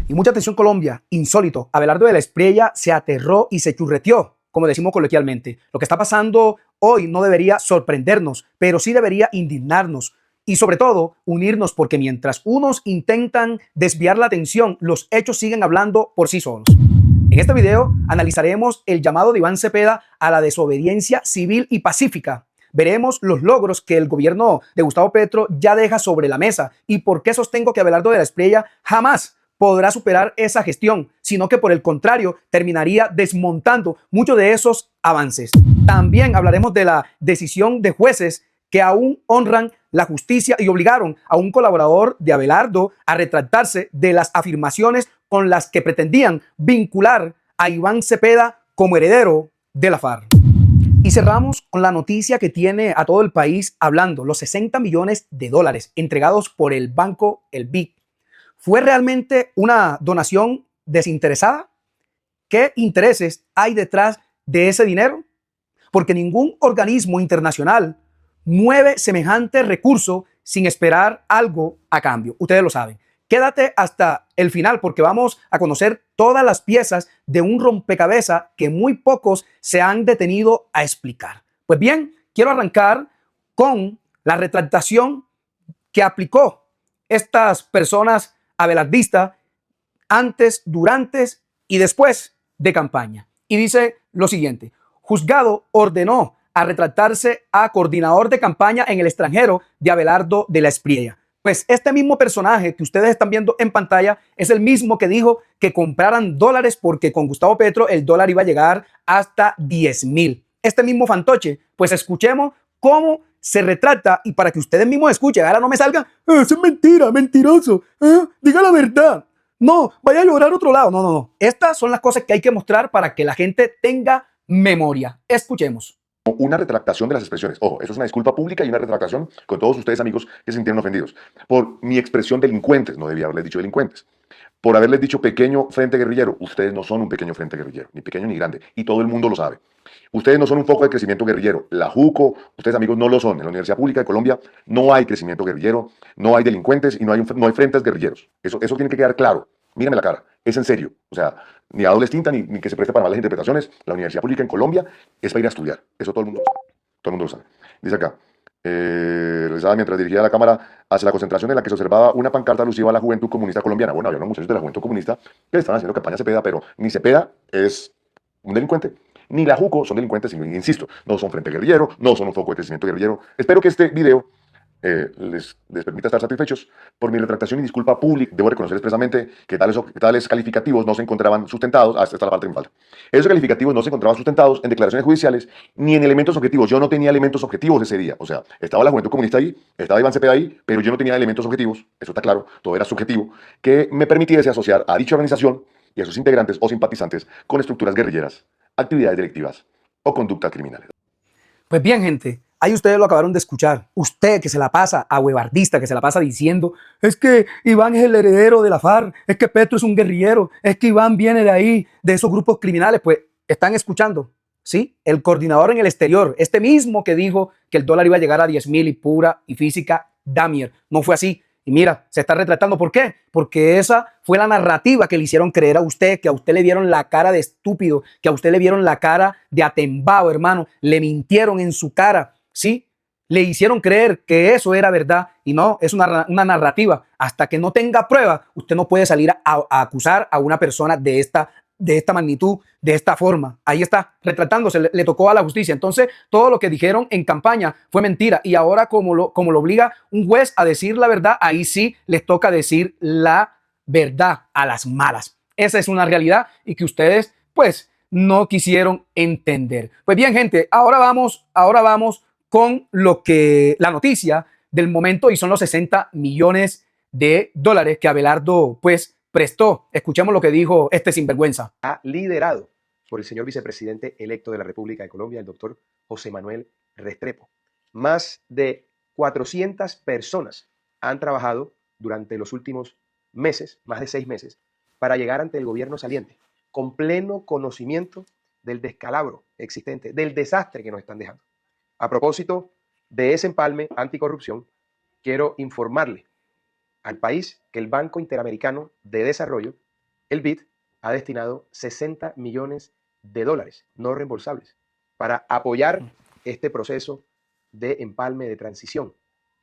Y mucha atención Colombia, insólito, Abelardo de la Espriella se aterró y se churreteó, como decimos coloquialmente. Lo que está pasando hoy no debería sorprendernos, pero sí debería indignarnos y sobre todo unirnos, porque mientras unos intentan desviar la atención, los hechos siguen hablando por sí solos. En este video analizaremos el llamado de Iván Cepeda a la desobediencia civil y pacífica. Veremos los logros que el gobierno de Gustavo Petro ya deja sobre la mesa y por qué sostengo que Abelardo de la Espriella jamás podrá superar esa gestión, sino que por el contrario terminaría desmontando muchos de esos avances. También hablaremos de la decisión de jueces que aún honran la justicia y obligaron a un colaborador de Abelardo a retractarse de las afirmaciones con las que pretendían vincular a Iván Cepeda como heredero de la FARC. Y cerramos con la noticia que tiene a todo el país hablando: los 60 millones de dólares entregados por el banco El BID. ¿Fue realmente una donación desinteresada? ¿Qué intereses hay detrás de ese dinero? Porque ningún organismo internacional mueve semejante recurso sin esperar algo a cambio. Ustedes lo saben. Quédate hasta el final porque vamos a conocer todas las piezas de un rompecabezas que muy pocos se han detenido a explicar. Pues bien, quiero arrancar con la retractación que aplicó estas personas abelardistas antes, durante y después de campaña. Y dice lo siguiente: juzgado ordenó a retractarse a coordinador de campaña en el extranjero de Abelardo de la Espriella. Pues este mismo personaje que ustedes están viendo en pantalla es el mismo que dijo que compraran dólares porque con Gustavo Petro el dólar iba a llegar hasta 10.000. Este mismo fantoche, pues escuchemos cómo se retrata y para que ustedes mismos escuchen. Ahora no me salgan, eso es mentira, mentiroso, diga la verdad. No, vaya a llorar a otro lado. No, no, no. Estas son las cosas que hay que mostrar para que la gente tenga memoria. Escuchemos. Una retractación de las expresiones. Ojo, eso es una disculpa pública y una retractación con todos ustedes, amigos, que se sintieron ofendidos. Por mi expresión delincuentes, no debía haberles dicho delincuentes. Por haberles dicho pequeño frente guerrillero. Ustedes no son un pequeño frente guerrillero, ni pequeño ni grande, y todo el mundo lo sabe. Ustedes no son un foco de crecimiento guerrillero. La JUCO, ustedes, amigos, no lo son. En la Universidad Pública de Colombia no hay crecimiento guerrillero, no hay delincuentes y no hay frentes guerrilleros. Eso tiene que quedar claro. Mírenme la cara, es en serio. O sea, ni a doble tinta ni que se preste para malas interpretaciones. La Universidad Pública en Colombia es para ir a estudiar. Eso todo el mundo lo sabe. Todo el mundo lo sabe. Dice acá, realizada mientras dirigía la Cámara hacia la concentración en la que se observaba una pancarta alusiva a la Juventud Comunista Colombiana. Bueno, había unos muchachos de la Juventud Comunista que estaban haciendo campaña a Cepeda, pero ni Cepeda es un delincuente, ni la JUCO son delincuentes, insisto, no son frente guerrillero, no son un foco de crecimiento guerrillero. Espero que este video les permita estar satisfechos. Por mi retractación y disculpa pública, debo reconocer expresamente que tales calificativos no se encontraban sustentados, hasta esta es la parte que me falta. Esos calificativos no se encontraban sustentados en declaraciones judiciales ni en elementos objetivos. Yo no tenía elementos objetivos ese día. O sea, estaba la Juventud Comunista ahí, estaba Iván Cepeda ahí, pero yo no tenía elementos objetivos, eso está claro, todo era subjetivo, que me permitiese asociar a dicha organización y a sus integrantes o simpatizantes con estructuras guerrilleras, actividades delictivas o conductas criminales. Pues bien, gente, ahí ustedes lo acabaron de escuchar. Usted que se la pasa a huevardista, que se la pasa diciendo, es que Iván es el heredero de la FARC, es que Petro es un guerrillero, es que Iván viene de ahí, de esos grupos criminales. Pues están escuchando, ¿sí? El coordinador en el exterior, este mismo que dijo que el dólar iba a llegar a 10.000 y pura y física, Damier, no fue así. Y mira, se está retratando. ¿Por qué? Porque esa fue la narrativa que le hicieron creer a usted, que a usted le vieron la cara de estúpido, que a usted le vieron la cara de atembao, hermano. Le mintieron en su cara, ¿sí? Le hicieron creer que eso era verdad y no, es una narrativa. Hasta que no tenga prueba, usted no puede salir a acusar a una persona de esta magnitud, de esta forma. Ahí está, retratándose, le tocó a la justicia. Entonces, todo lo que dijeron en campaña fue mentira. Y ahora, como lo obliga un juez a decir la verdad, ahí sí les toca decir la verdad a las malas. Esa es una realidad y que ustedes, pues, no quisieron entender. Pues bien, gente, ahora vamos con la noticia del momento y son los 60 millones de dólares que Abelardo, pues, prestó. Escuchemos lo que dijo este sinvergüenza. Liderado por el señor vicepresidente electo de la República de Colombia, el doctor José Manuel Restrepo. Más de 400 personas han trabajado durante los últimos meses, más de 6 meses, para llegar ante el gobierno saliente, con pleno conocimiento del descalabro existente, del desastre que nos están dejando. A propósito de ese empalme anticorrupción, quiero informarle al país que el Banco Interamericano de Desarrollo El BID ha destinado 60 millones de dólares no reembolsables para apoyar este proceso de empalme de transición,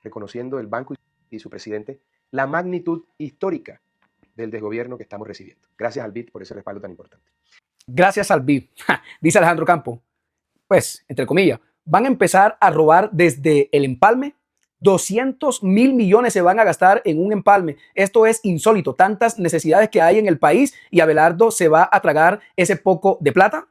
reconociendo el banco y su presidente la magnitud histórica del desgobierno que estamos recibiendo. Gracias al BID por ese respaldo tan importante. Gracias al BID, dice Alejandro Campo, pues, entre comillas, van a empezar a robar desde el empalme. 200.000 millones se van a gastar en un empalme. Esto es insólito. Tantas necesidades que hay en el país y Abelardo se va a tragar ese poco de plata.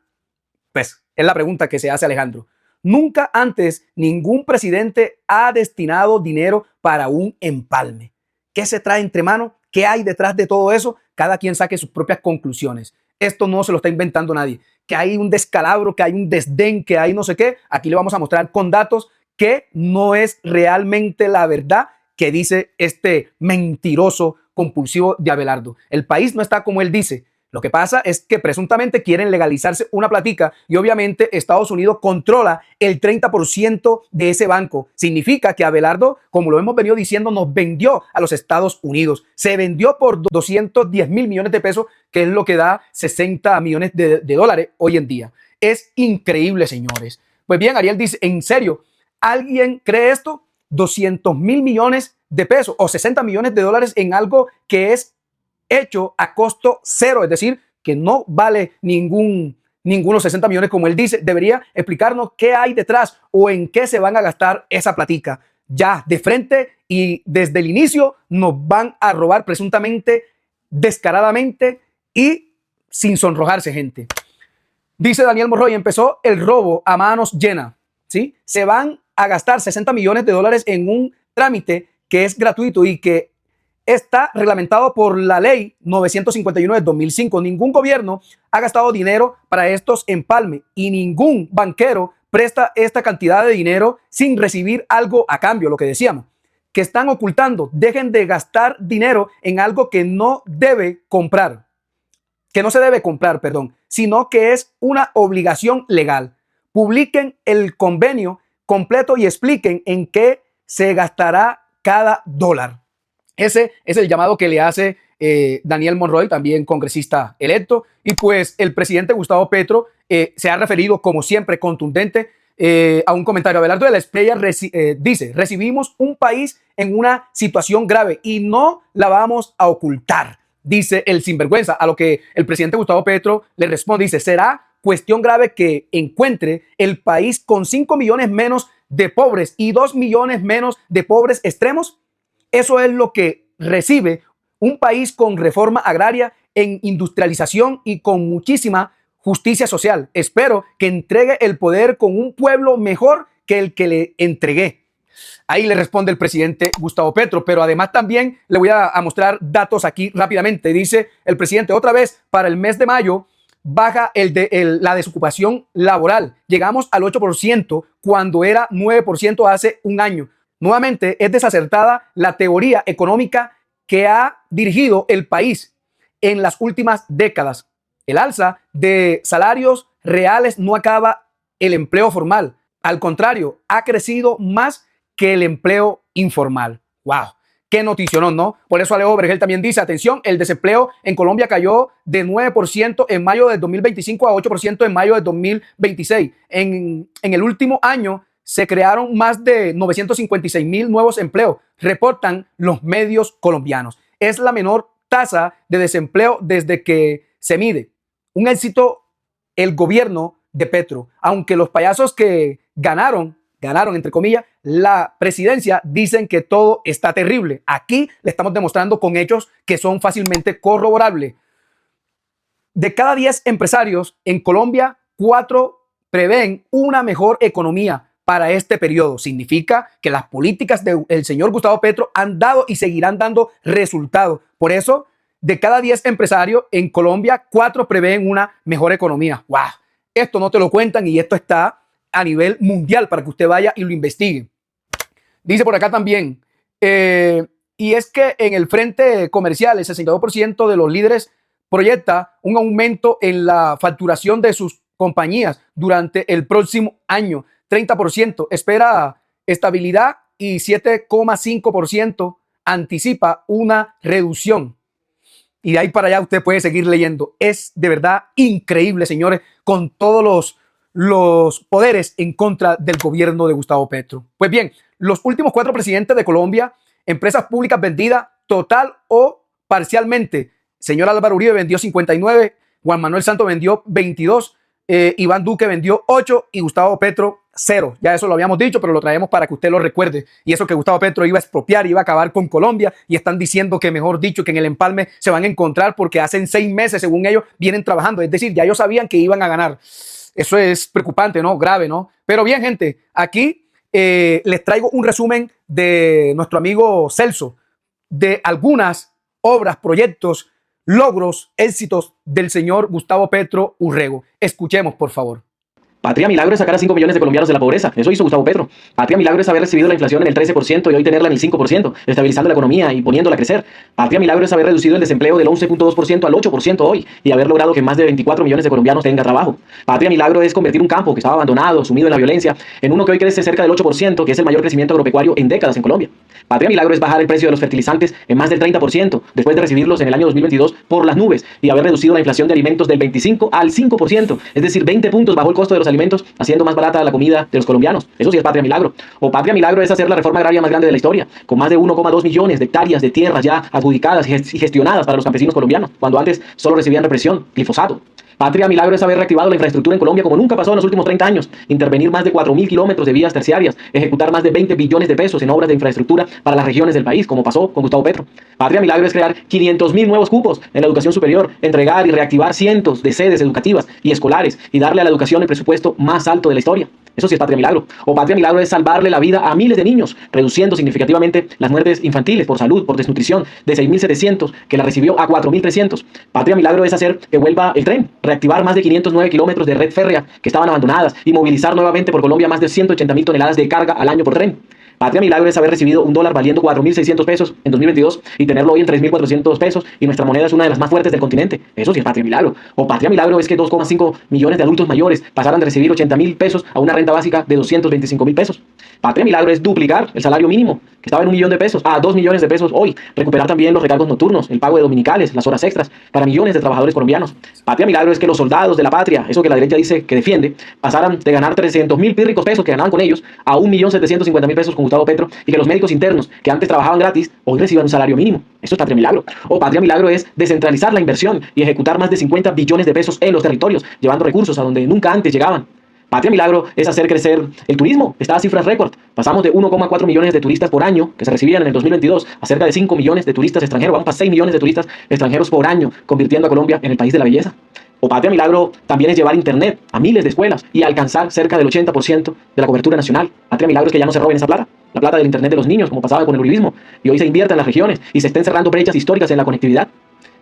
Pues es la pregunta que se hace Alejandro. Nunca antes ningún presidente ha destinado dinero para un empalme. ¿Qué se trae entre manos? ¿Qué hay detrás de todo eso? Cada quien saque sus propias conclusiones. Esto no se lo está inventando nadie. Que hay un descalabro, que hay un desdén, que hay no sé qué. Aquí le vamos a mostrar con datos que no es realmente la verdad que dice este mentiroso compulsivo de Abelardo. El país no está como él dice. Lo que pasa es que presuntamente quieren legalizarse una platica y obviamente Estados Unidos controla el 30% de ese banco. Significa que Abelardo, como lo hemos venido diciendo, nos vendió a los Estados Unidos. Se vendió por 210.000 millones de pesos, que es lo que da 60 millones de dólares hoy en día. Es increíble, señores. Pues bien, Ariel dice, ¿en serio? ¿Alguien cree esto? 200.000 millones de pesos o 60 millones de dólares en algo que es hecho a costo cero, es decir, que no vale ningunos 60 millones como él dice. Debería explicarnos qué hay detrás o en qué se van a gastar esa platica. Ya de frente y desde el inicio nos van a robar presuntamente, descaradamente y sin sonrojarse, gente. Dice Daniel Monroy, empezó el robo a manos llenas, ¿sí? Se van a gastar 60 millones de dólares en un trámite que es gratuito y que está reglamentado por la ley 951 de 2005. Ningún gobierno ha gastado dinero para estos empalmes y ningún banquero presta esta cantidad de dinero sin recibir algo a cambio, lo que decíamos. Que están ocultando, dejen de gastar dinero en algo que no debe comprar, que no se debe comprar, perdón, sino que es una obligación legal. Publiquen el convenio completo y expliquen en qué se gastará cada dólar. Ese es el llamado que le hace Daniel Monroy, también congresista electo. Y pues el presidente Gustavo Petro se ha referido, como siempre, contundente a un comentario. Abelardo de la Espriella dice, recibimos un país en una situación grave y no la vamos a ocultar, dice el sinvergüenza. A lo que el presidente Gustavo Petro le responde, dice, será cuestión grave que encuentre el país con 5 millones menos de pobres y 2 millones menos de pobres extremos. Eso es lo que recibe un país con reforma agraria, en industrialización y con muchísima justicia social. Espero que entregue el poder con un pueblo mejor que el que le entregué. Ahí le responde el presidente Gustavo Petro, pero además también le voy a mostrar datos aquí rápidamente. Dice el presidente, otra vez, para el mes de mayo, baja la desocupación laboral. Llegamos al 8% cuando era 9% hace un año. Nuevamente, es desacertada la teoría económica que ha dirigido el país en las últimas décadas. El alza de salarios reales no acaba el empleo formal. Al contrario, ha crecido más que el empleo informal. ¡Wow! Qué notición, ¿no? Por eso Alejo Vergel también dice, atención, el desempleo en Colombia cayó de 9% en mayo del 2025 a 8% en mayo del 2026. En el último año, se crearon más de 956.000 nuevos empleos, reportan los medios colombianos. Es la menor tasa de desempleo desde que se mide. Un éxito el gobierno de Petro, aunque los payasos que ganaron entre comillas, la presidencia, dicen que todo está terrible. Aquí le estamos demostrando con hechos que son fácilmente corroborables. De cada 10 empresarios en Colombia, 4 prevén una mejor economía para este periodo. Significa que las políticas del señor Gustavo Petro han dado y seguirán dando resultados. Por eso, de cada 10 empresarios en Colombia, 4 prevén una mejor economía. ¡Wow! Esto no te lo cuentan y esto está a nivel mundial para que usted vaya y lo investigue. Dice por acá también, y es que en el frente comercial, el 62% de los líderes proyecta un aumento en la facturación de sus compañías durante el próximo año. 30% espera estabilidad y 7,5% anticipa una reducción. Y de ahí para allá usted puede seguir leyendo. Es de verdad increíble, señores, con todos los poderes en contra del gobierno de Gustavo Petro. Pues bien, los últimos 4 presidentes de Colombia, empresas públicas vendidas total o parcialmente. Señor Álvaro Uribe vendió 59, Juan Manuel Santos vendió 22, Iván Duque vendió 8 y Gustavo Petro 0. Ya eso lo habíamos dicho, pero lo traemos para que usted lo recuerde. Y eso que Gustavo Petro iba a expropiar, iba a acabar con Colombia, y están diciendo que, mejor dicho, que en el empalme se van a encontrar porque hace 6 meses, según ellos, vienen trabajando. Es decir, ya ellos sabían que iban a ganar. Eso es preocupante, ¿no? Grave, ¿no? Pero bien, gente, aquí les traigo un resumen de nuestro amigo Celso, de algunas obras, proyectos, logros, éxitos del señor Gustavo Petro Urrego. Escuchemos, por favor. Patria milagro es sacar a 5 millones de colombianos de la pobreza. Eso hizo Gustavo Petro. Patria milagro es haber recibido la inflación en el 13% y hoy tenerla en el 5%, estabilizando la economía y poniéndola a crecer. Patria milagro es haber reducido el desempleo del 11.2% al 8% hoy y haber logrado que más de 24 millones de colombianos tengan trabajo. Patria milagro es convertir un campo que estaba abandonado, sumido en la violencia, en uno que hoy crece cerca del 8%, que es el mayor crecimiento agropecuario en décadas en Colombia. Patria milagro es bajar el precio de los fertilizantes en más del 30%, después de recibirlos en el año 2022 por las nubes y haber reducido la inflación de alimentos del 25 al 5%, es decir, 20 puntos bajó el costo de los alimentos, haciendo más barata la comida de los colombianos. Eso sí es patria milagro. O patria milagro es hacer la reforma agraria más grande de la historia, con más de 1,2 millones de hectáreas de tierras ya adjudicadas y gestionadas para los campesinos colombianos, cuando antes solo recibían represión, glifosato. Patria milagro es haber reactivado la infraestructura en Colombia como nunca pasó en los últimos 30 años, intervenir más de 4.000 kilómetros de vías terciarias, ejecutar más de 20 billones de pesos en obras de infraestructura para las regiones del país, como pasó con Gustavo Petro. Patria milagro es crear 500.000 nuevos cupos en la educación superior, entregar y reactivar cientos de sedes educativas y escolares y darle a la educación el presupuesto más alto de la historia. Eso sí es patria milagro. O patria milagro es salvarle la vida a miles de niños, reduciendo significativamente las muertes infantiles por salud, por desnutrición, de 6.700 que la recibió a 4.300. Patria milagro es hacer que vuelva el tren, reactivar más de 509 kilómetros de red férrea que estaban abandonadas y movilizar nuevamente por Colombia más de 180.000 toneladas de carga al año por tren. Patria milagro es haber recibido un dólar valiendo 4.600 pesos en 2022 y tenerlo hoy en 3.400 pesos y nuestra moneda es una de las más fuertes del continente. Eso sí es patria milagro. O patria milagro es que 2,5 millones de adultos mayores pasaran de recibir 80.000 pesos a una renta básica de 225.000 pesos. Patria milagro es duplicar el salario mínimo, que estaba en 1 millón de pesos, a 2 millones de pesos hoy. Recuperar también los recargos nocturnos, el pago de dominicales, las horas extras para millones de trabajadores colombianos. Patria milagro es que los soldados de la patria, eso que la derecha dice que defiende, pasaran de ganar 300.000 pírricos pesos que ganaban con ellos a 1.750.000 pesos con Gustavo Petro y que los médicos internos que antes trabajaban gratis hoy reciban un salario mínimo. Eso es patria milagro. O patria milagro es descentralizar la inversión y ejecutar más de 50 billones de pesos en los territorios, llevando recursos a donde nunca antes llegaban. Patria milagro es hacer crecer el turismo. Está a cifras récord. Pasamos de 1,4 millones de turistas por año que se recibían en el 2022 a cerca de 5 millones de turistas extranjeros. Vamos a 6 millones de turistas extranjeros por año, convirtiendo a Colombia en el país de la belleza. O patria milagro también es llevar internet a miles de escuelas y alcanzar cerca del 80% de la cobertura nacional. Patria milagro es que ya no se roben esa plata, la plata del internet de los niños, como pasaba con el uribismo, y hoy se invierta en las regiones y se estén cerrando brechas históricas en la conectividad.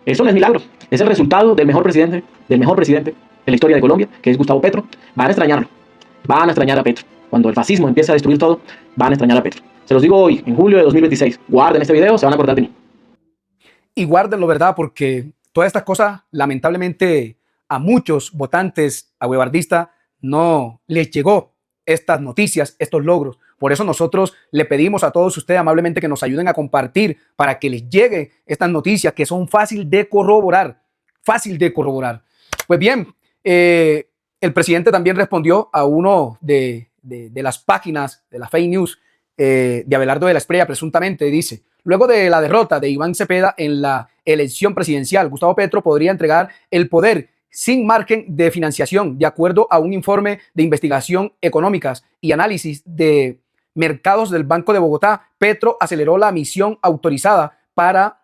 Eso no es milagro, es el resultado del mejor presidente de la historia de Colombia, que es Gustavo Petro. Van a extrañarlo, van a extrañar a Petro. Cuando el fascismo empiece a destruir todo, van a extrañar a Petro. Se los digo hoy, en julio de 2026, guarden este video, se van a acordar de mí. Y guárdenlo, ¿verdad? Porque todas estas cosas, lamentablemente, a muchos votantes a guevardista no les llegó estas noticias, estos logros. Por eso nosotros le pedimos a todos ustedes amablemente que nos ayuden a compartir para que les llegue estas noticias que son fácil de corroborar, fácil de corroborar. Pues bien, el presidente también respondió a uno de las páginas de la fake news de Abelardo de la Espriella, presuntamente, dice: luego de la derrota de Iván Cepeda en la elección presidencial, Gustavo Petro podría entregar el poder sin margen de financiación, de acuerdo a un informe de investigación económicas y análisis de mercados del Banco de Bogotá. Petro aceleró la misión autorizada para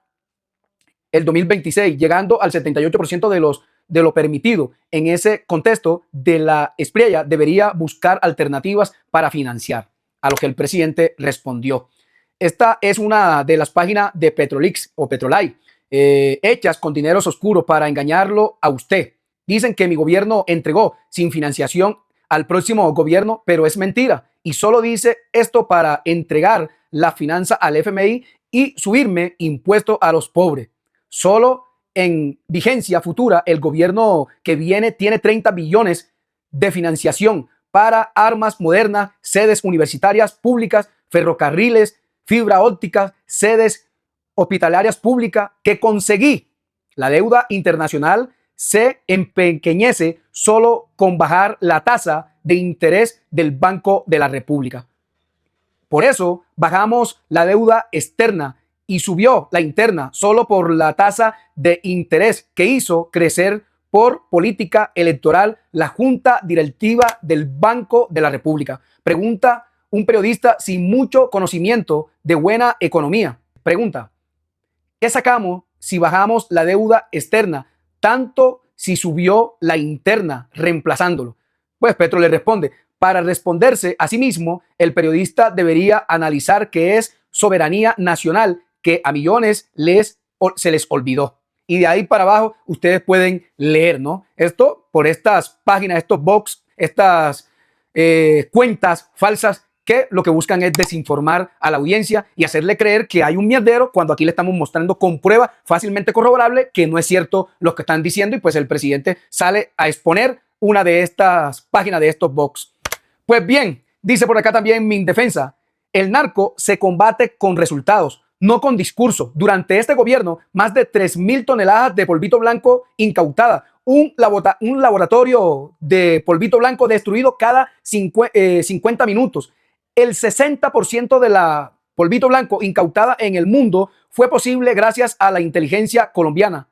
el 2026, llegando al 78% de lo permitido. En ese contexto, de la Espriella debería buscar alternativas para financiar, a lo que el presidente respondió. Esta es una de las páginas de Petrolix o Petrolay, hechas con dinero oscuro para engañarlo a usted. Dicen que mi gobierno entregó sin financiación al próximo gobierno, pero es mentira. Y solo dice esto para entregar la finanza al FMI y subirme impuestos a los pobres. Solo en vigencia futura, el gobierno que viene tiene 30 billones de financiación para armas modernas, sedes universitarias públicas, ferrocarriles, fibra óptica, sedes hospitalarias públicas que conseguí La deuda internacional se empequeñece solo con bajar la tasa de interés del Banco de la República. Por eso bajamos la deuda externa y subió la interna solo por la tasa de interés que hizo crecer por política electoral la Junta Directiva del Banco de la República. Pregunta un periodista sin mucho conocimiento de buena economía. Pregunta, ¿qué sacamos si bajamos la deuda externa tanto si subió la interna reemplazándolo? Pues Petro le responde, para responderse a sí mismo, el periodista debería analizar qué es soberanía nacional que a millones se les olvidó. Y de ahí para abajo ustedes pueden leer, ¿no? Esto por estas páginas, estos bots, estas cuentas falsas que lo que buscan es desinformar a la audiencia y hacerle creer que hay un mierdero cuando aquí le estamos mostrando con prueba fácilmente corroborable que no es cierto lo que están diciendo y pues el presidente sale a exponer una de estas páginas de estos bots. Pues bien, dice por acá también mi defensa, el narco se combate con resultados, no con discurso. Durante este gobierno, más de 3.000 toneladas de polvito blanco incautada, un laboratorio de polvito blanco destruido cada 50 minutos. El 60% de la polvito blanco incautada en el mundo fue posible gracias a la inteligencia colombiana.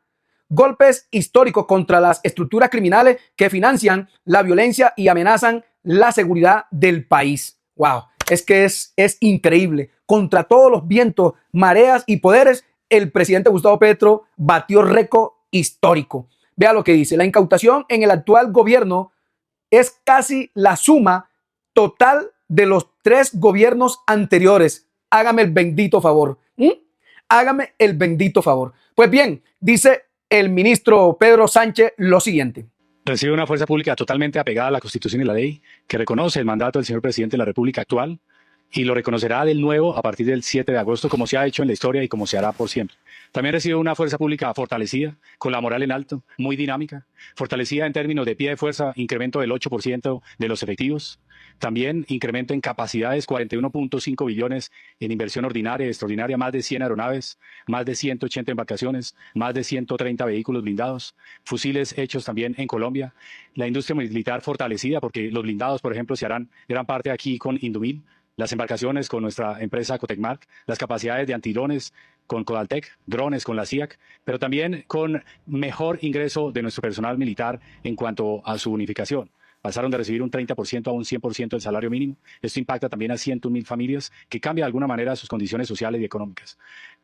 Golpes históricos contra las estructuras criminales que financian la violencia y amenazan la seguridad del país. Wow, es que es increíble. Contra todos los vientos, mareas y poderes, el presidente Gustavo Petro batió récord histórico. Vea lo que dice. La incautación en el actual gobierno es casi la suma total de los 3 gobiernos anteriores. Hágame el bendito favor. Hágame el bendito favor. Pues bien, dice el ministro Pedro Sánchez lo siguiente. Recibe una fuerza pública totalmente apegada a la Constitución y la ley, que reconoce el mandato del señor presidente de la República actual y lo reconocerá del nuevo a partir del 7 de agosto, como se ha hecho en la historia y como se hará por siempre. También recibe una fuerza pública fortalecida, con la moral en alto, muy dinámica, fortalecida en términos de pie de fuerza, incremento del 8% de los efectivos. También incremento en capacidades, 41.5 billones en inversión ordinaria y extraordinaria, más de 100 aeronaves, más de 180 embarcaciones, más de 130 vehículos blindados, fusiles hechos también en Colombia. La industria militar fortalecida, porque los blindados, por ejemplo, se harán gran parte aquí con Indumil, las embarcaciones con nuestra empresa Cotecmark, las capacidades de antidrones con Codaltec, drones con la CIAC, pero también con mejor ingreso de nuestro personal militar en cuanto a su unificación. Pasaron de recibir un 30% a un 100% del salario mínimo. Esto impacta también a 100.000 familias que cambia de alguna manera sus condiciones sociales y económicas.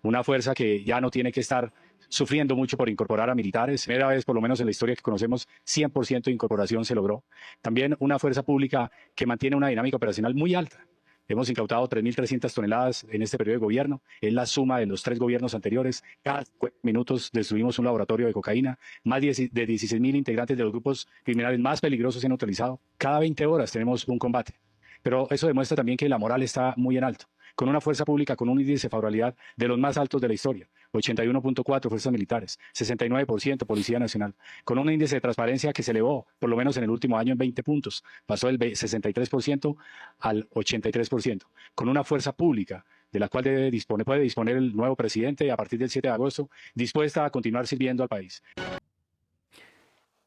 Una fuerza que ya no tiene que estar sufriendo mucho por incorporar a militares. Primera vez, por lo menos en la historia que conocemos, 100% de incorporación se logró. También una fuerza pública que mantiene una dinámica operacional muy alta. Hemos incautado 3.300 toneladas en este periodo de gobierno. Es la suma de los 3 gobiernos anteriores. Cada 4 minutos destruimos un laboratorio de cocaína. Más de 16.000 integrantes de los grupos criminales más peligrosos se han utilizado. Cada 20 horas tenemos un combate. Pero eso demuestra también que la moral está muy en alto. Con una fuerza pública con un índice de favorabilidad de los más altos de la historia. 81.4 fuerzas militares, 69% Policía Nacional, con un índice de transparencia que se elevó, por lo menos en el último año, en 20 puntos, pasó del 63% al 83%, con una fuerza pública de la cual puede disponer el nuevo presidente a partir del 7 de agosto, dispuesta a continuar sirviendo al país.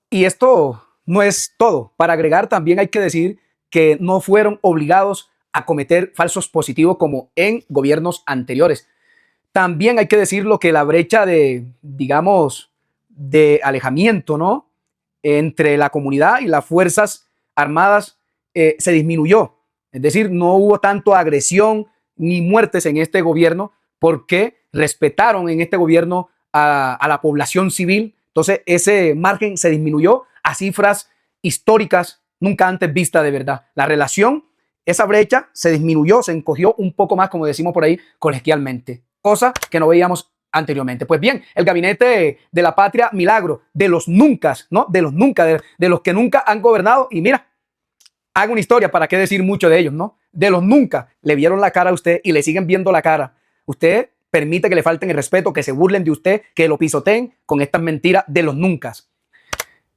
Y esto no es todo. Para agregar, también hay que decir que no fueron obligados a cometer falsos positivos como en gobiernos anteriores. También hay que decirlo que la brecha de, digamos, de alejamiento, ¿no?, entre la comunidad y las Fuerzas Armadas se disminuyó. Es decir, no hubo tanto agresión ni muertes en este gobierno porque respetaron en este gobierno a la población civil. Entonces, ese margen se disminuyó a cifras históricas nunca antes vistas de verdad. La relación, esa brecha se disminuyó, se encogió un poco más, como decimos por ahí, colegialmente, cosa que no veíamos anteriormente. Pues bien, el gabinete de la patria milagro, de los nunca, ¿no? De los nunca, de los que nunca han gobernado. Y mira, hago una historia, para qué decir mucho de ellos, ¿no? De los nunca le vieron la cara a usted y le siguen viendo la cara. Usted permite que le falten el respeto, que se burlen de usted, que lo pisoteen con estas mentiras de los nunca.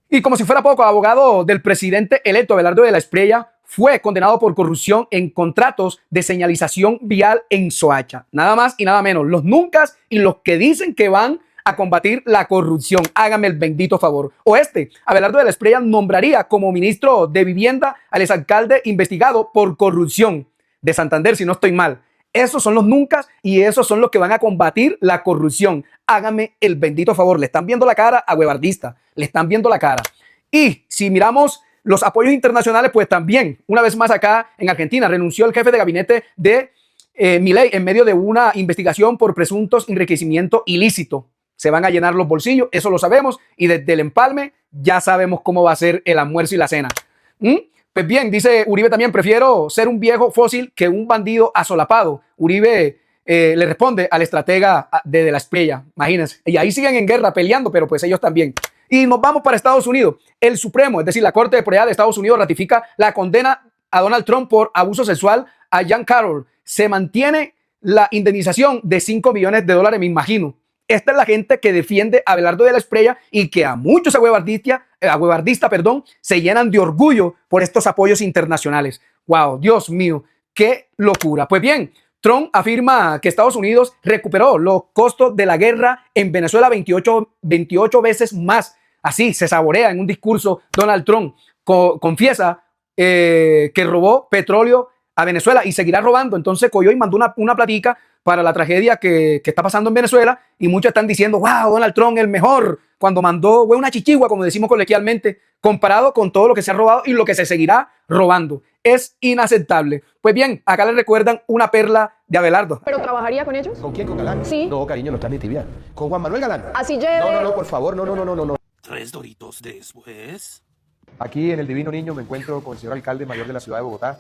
Y como si fuera poco, abogado del presidente electo Abelardo de la Espriella fue condenado por corrupción en contratos de señalización vial en Soacha. Nada más y nada menos. Los nunca y los que dicen que van a combatir la corrupción. Hágame el bendito favor. O Abelardo de la Espriella nombraría como ministro de Vivienda al exalcalde investigado por corrupción de Santander, si no estoy mal. Esos son los nunca y esos son los que van a combatir la corrupción. Hágame el bendito favor. Le están viendo la cara a guevardista. Le están viendo la cara. Y si miramos los apoyos internacionales, pues también, una vez más acá en Argentina, renunció el jefe de gabinete de Milei en medio de una investigación por presuntos enriquecimiento ilícito. Se van a llenar los bolsillos, eso lo sabemos, y desde el empalme ya sabemos cómo va a ser el almuerzo y la cena. Pues bien, dice Uribe también, prefiero ser un viejo fósil que un bandido asolapado. Uribe le responde al estratega de la Espriella, imagínense. Y ahí siguen en guerra peleando, pero pues ellos también. Y nos vamos para Estados Unidos. El Supremo, es decir, la Corte de Propiedad de Estados Unidos ratifica la condena a Donald Trump por abuso sexual a Jan Carroll. Se mantiene la indemnización de $5 millones, me imagino. Esta es la gente que defiende a Abelardo de la Espriella y que a muchos aguevardistas, se llenan de orgullo por estos apoyos internacionales. Wow, Dios mío, qué locura. Pues bien, Trump afirma que Estados Unidos recuperó los costos de la guerra en Venezuela 28 veces más. Así se saborea en un discurso. Donald Trump confiesa que robó petróleo a Venezuela y seguirá robando. Entonces cogió y mandó una platica para la tragedia que está pasando en Venezuela y muchos están diciendo, wow, Donald Trump el mejor, cuando mandó una chichigua, como decimos coloquialmente, comparado con todo lo que se ha robado y lo que se seguirá robando. Es inaceptable. Pues bien, acá les recuerdan una perla de Abelardo. ¿Pero trabajaría con ellos? ¿Con quién? ¿Con Galán? Sí. No, cariño, no estás ni tibia. ¿Con Juan Manuel Galán? Así lleve. No, por favor, no. 3 doritos después. Aquí en el Divino Niño me encuentro con el señor alcalde mayor de la ciudad de Bogotá.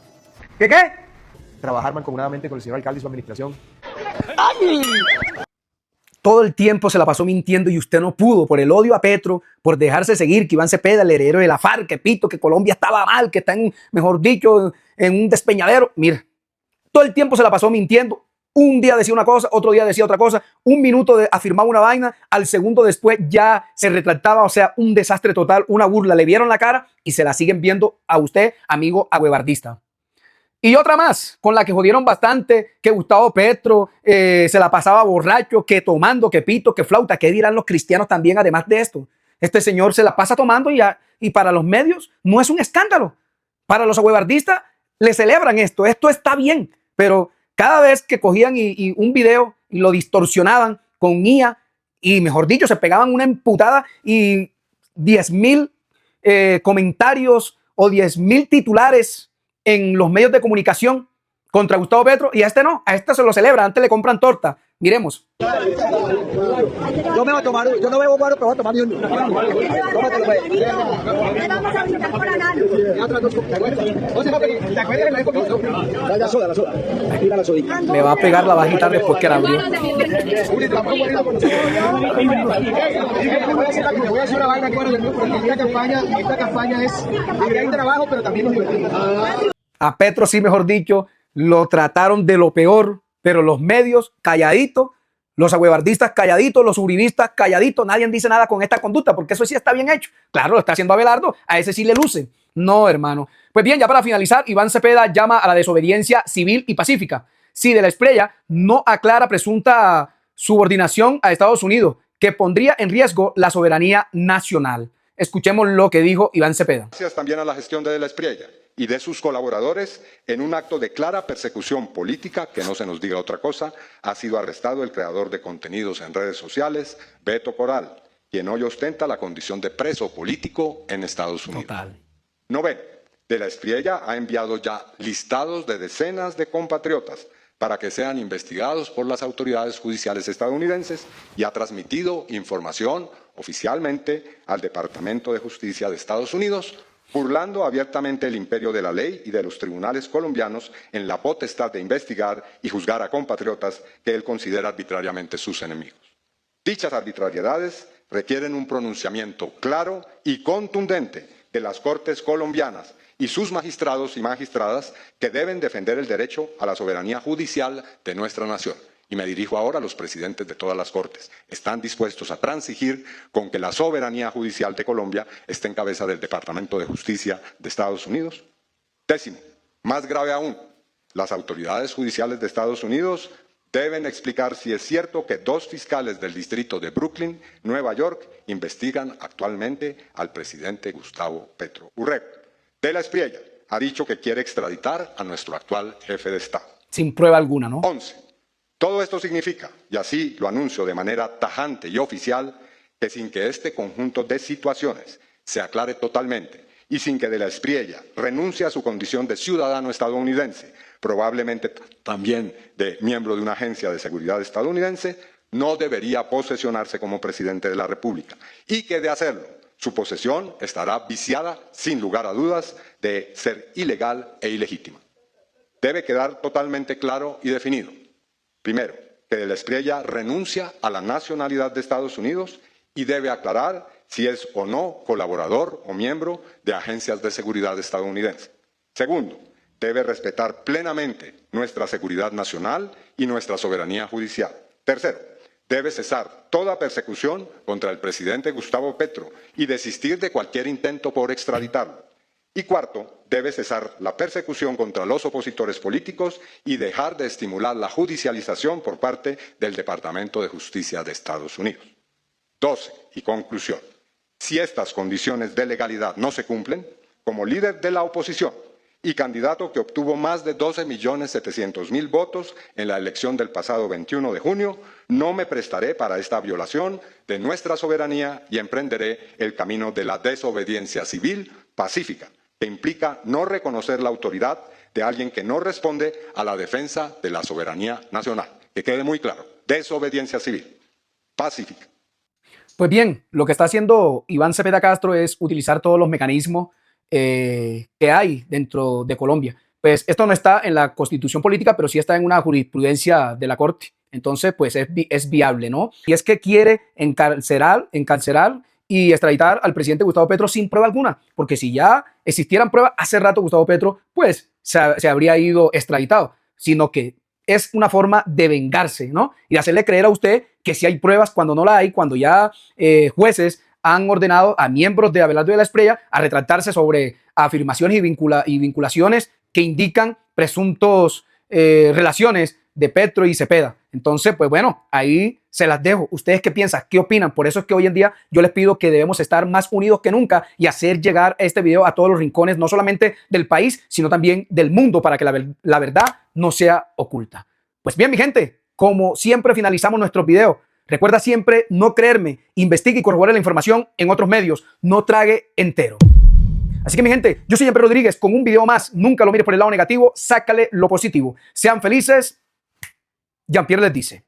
¿Qué? Trabajar mancomunadamente con el señor alcalde y su administración. Todo el tiempo se la pasó mintiendo y usted no pudo por el odio a Petro, por dejarse seguir, que Iván Cepeda, el heredero de la FARC, que pito, que Colombia estaba mal, que está mejor dicho, en un despeñadero. Mira, todo el tiempo se la pasó mintiendo. Un día decía una cosa, otro día decía otra cosa, un minuto afirmaba una vaina, al segundo después ya se retractaba, o sea, un desastre total, una burla. Le vieron la cara y se la siguen viendo a usted, amigo aguevardista. Y otra más, con la que jodieron bastante, que Gustavo Petro se la pasaba borracho, que tomando, que pito, que flauta. ¿Qué dirán los cristianos también además de esto? Este señor se la pasa tomando y para los medios no es un escándalo. Para los aguevardistas le celebran esto está bien, pero cada vez que cogían y un video y lo distorsionaban con IA y mejor dicho, se pegaban una emputada y 10,000 comentarios o 10,000 titulares en los medios de comunicación contra Gustavo Petro y a este no, a este se lo celebra, antes le compran torta. Miremos. Yo me voy a tomar, yo no bebo guaro, pero voy a tomar mi uno. Tómatelo, güey. Le vamos a brindar por anano. ¿Te acuerdas de la época? La soda, la soda. Mira la sodita. Le va a pegar la bajita después que la abrió. Voy a hacer una vaina, porque esta campaña es, hay trabajo, pero también es divertido. A Petro sí, mejor dicho, lo trataron de lo peor, pero los medios calladitos, los aguevardistas calladitos, los uribistas calladitos, nadie dice nada con esta conducta, porque eso sí está bien hecho. Claro, lo está haciendo Abelardo, a ese sí le luce. No, hermano. Pues bien, ya para finalizar, Iván Cepeda llama a la desobediencia civil y pacífica. Si de la Espriella no aclara presunta subordinación a Estados Unidos, que pondría en riesgo la soberanía nacional. Escuchemos lo que dijo Iván Cepeda. Gracias también a la gestión de la Espriella y de sus colaboradores, en un acto de clara persecución política, que no se nos diga otra cosa, ha sido arrestado el creador de contenidos en redes sociales, Beto Coral, quien hoy ostenta la condición de preso político en Estados Unidos. Total. Noveno, de la Espriella ha enviado ya listados de decenas de compatriotas para que sean investigados por las autoridades judiciales estadounidenses y ha transmitido información oficialmente al Departamento de Justicia de Estados Unidos, burlando abiertamente el imperio de la ley y de los tribunales colombianos en la potestad de investigar y juzgar a compatriotas que él considera arbitrariamente sus enemigos. Dichas arbitrariedades requieren un pronunciamiento claro y contundente de las Cortes colombianas y sus magistrados y magistradas que deben defender el derecho a la soberanía judicial de nuestra nación. Y me dirijo ahora a los presidentes de todas las Cortes. ¿Están dispuestos a transigir con que la soberanía judicial de Colombia esté en cabeza del Departamento de Justicia de Estados Unidos? Décimo, más grave aún, las autoridades judiciales de Estados Unidos deben explicar si es cierto que 2 fiscales del distrito de Brooklyn, Nueva York, investigan actualmente al presidente Gustavo Petro Urrego. De la Espriella ha dicho que quiere extraditar a nuestro actual jefe de Estado. Sin prueba alguna, ¿no? 11. Todo esto significa, y así lo anuncio de manera tajante y oficial, que sin que este conjunto de situaciones se aclare totalmente y sin que de la Espriella renuncie a su condición de ciudadano estadounidense, probablemente también de miembro de una agencia de seguridad estadounidense, no debería posesionarse como presidente de la República y que de hacerlo, su posesión estará viciada, sin lugar a dudas, de ser ilegal e ilegítima. Debe quedar totalmente claro y definido. Primero, que de la Espriella renuncia a la nacionalidad de Estados Unidos y debe aclarar si es o no colaborador o miembro de agencias de seguridad estadounidenses. Segundo, debe respetar plenamente nuestra seguridad nacional y nuestra soberanía judicial. Tercero, debe cesar toda persecución contra el presidente Gustavo Petro y desistir de cualquier intento por extraditarlo. Y cuarto, debe cesar la persecución contra los opositores políticos y dejar de estimular la judicialización por parte del Departamento de Justicia de Estados Unidos. 12. Y conclusión. Si estas condiciones de legalidad no se cumplen, como líder de la oposición y candidato que obtuvo más de 12.700.000 votos en la elección del pasado 21 de junio, no me prestaré para esta violación de nuestra soberanía y emprenderé el camino de la desobediencia civil pacífica, que implica no reconocer la autoridad de alguien que no responde a la defensa de la soberanía nacional. Que quede muy claro, desobediencia civil pacífica. Pues bien, lo que está haciendo Iván Cepeda Castro es utilizar todos los mecanismos que hay dentro de Colombia. Pues esto no está en la Constitución política, pero sí está en una jurisprudencia de la Corte. Entonces, pues es viable, ¿no? Y es que quiere encarcelar y extraditar al presidente Gustavo Petro sin prueba alguna, porque si ya existieran pruebas, hace rato Gustavo Petro, pues se habría ido extraditado, sino que es una forma de vengarse, ¿no? Y de hacerle creer a usted que sí hay pruebas cuando no la hay, cuando ya jueces han ordenado a miembros de Abelardo de la Espriella a retractarse sobre afirmaciones y vinculaciones que indican presuntos relaciones de Petro y Cepeda. Entonces, pues bueno, ahí se las dejo. ¿Ustedes qué piensan? ¿Qué opinan? Por eso es que hoy en día yo les pido que debemos estar más unidos que nunca y hacer llegar este video a todos los rincones, no solamente del país, sino también del mundo, para que la verdad no sea oculta. Pues bien, mi gente, como siempre finalizamos nuestros videos, recuerda siempre no creerme, investigue y corrobore la información en otros medios, no trague entero. Así que mi gente, yo soy Jean Pierre Rodríguez con un video más. Nunca lo mires por el lado negativo, sácale lo positivo. Sean felices. Jean Pierre les dice.